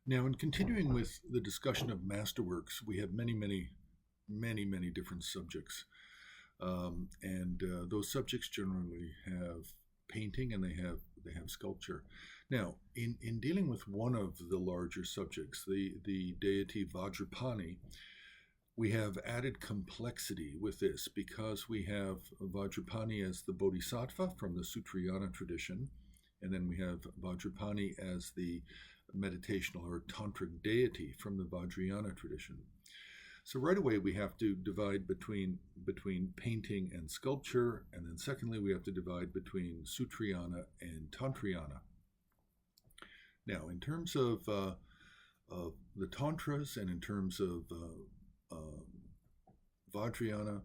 Now, in continuing with the discussion of Masterworks, we have many different subjects. And those subjects generally have painting and they have sculpture. Now, in dealing with one of the larger subjects, the deity Vajrapani, we have added complexity with this because we have Vajrapani as the Bodhisattva from the Sutrayana tradition, and then we have Vajrapani as the meditational or tantric deity from the Vajrayana tradition. So right away we have to divide between painting and sculpture, and then secondly we have to divide between Sutrayana and Tantrayana. Now, in terms of the Tantras and in terms of Vajrayana,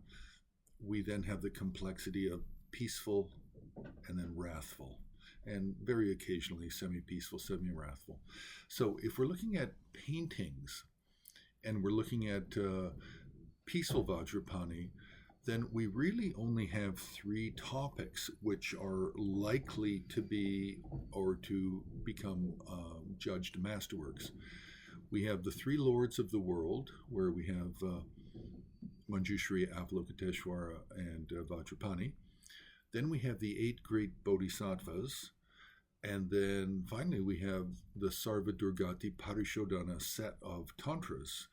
we then have the complexity of peaceful and then wrathful, and very occasionally semi-peaceful, semi-wrathful. So if we're looking at paintings and we're looking at peaceful Vajrapani, then we really only have three topics which are likely to be or to become judged masterworks. We have the three lords of the world, where we have Manjushri, Avalokiteshvara, and Vajrapani. Then we have the eight great Bodhisattvas. And then finally we have the Sarvadurgati Parishodhana set of tantras.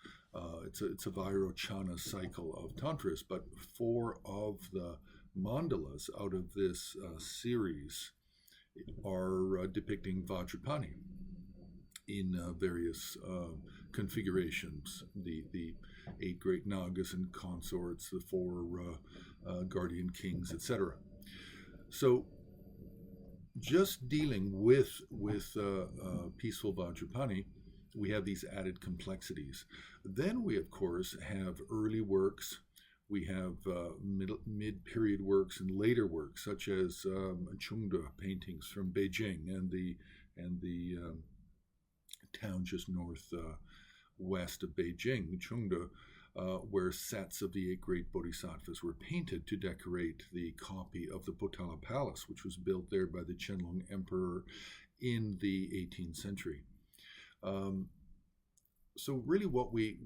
It's a Vairochana cycle of tantras, but four of the Mandalas out of this series are depicting Vajrapani in various configurations. The eight great Nagas and consorts, the four guardian kings, etc. So just dealing with peaceful Vajrapani, we have these added complexities. Then we, of course, have early works. We have mid-period works and later works, such as Chungda paintings from Beijing and the town just northwest of Beijing, Chungda, where sets of the eight great bodhisattvas were painted to decorate the copy of the Potala Palace, which was built there by the Qianlong Emperor in the 18th century. So really what we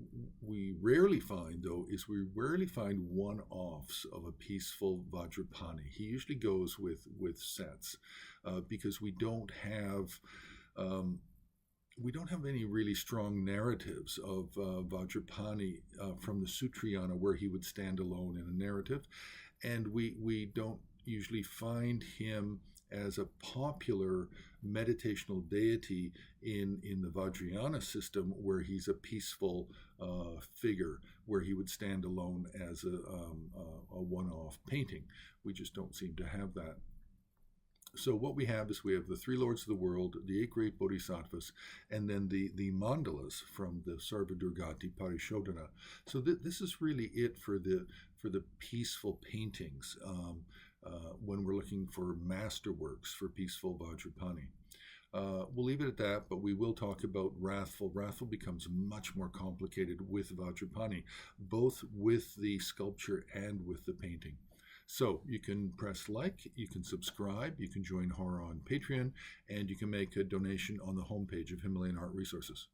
rarely find, though, is we rarely find one-offs of a peaceful Vajrapani. He usually goes with sets because we don't have any really strong narratives of Vajrapani from the Sutrayana where he would stand alone in a narrative, and we don't usually find him as a popular meditational deity in the Vajrayana system where he's a peaceful figure, where he would stand alone as a one-off painting. We just don't seem to have that. So what we have is we have the three lords of the world, the eight great bodhisattvas, and then the mandalas from the Sarvadurgati Parishodhana. So this is really it for the peaceful paintings when we're looking for masterworks for peaceful Vajrapani. We'll leave it at that, but we will talk about wrathful. Wrathful becomes much more complicated with Vajrapani, both with the sculpture and with the painting. So you can press like, you can subscribe, you can join Horror on Patreon, and you can make a donation on the homepage of Himalayan Art Resources.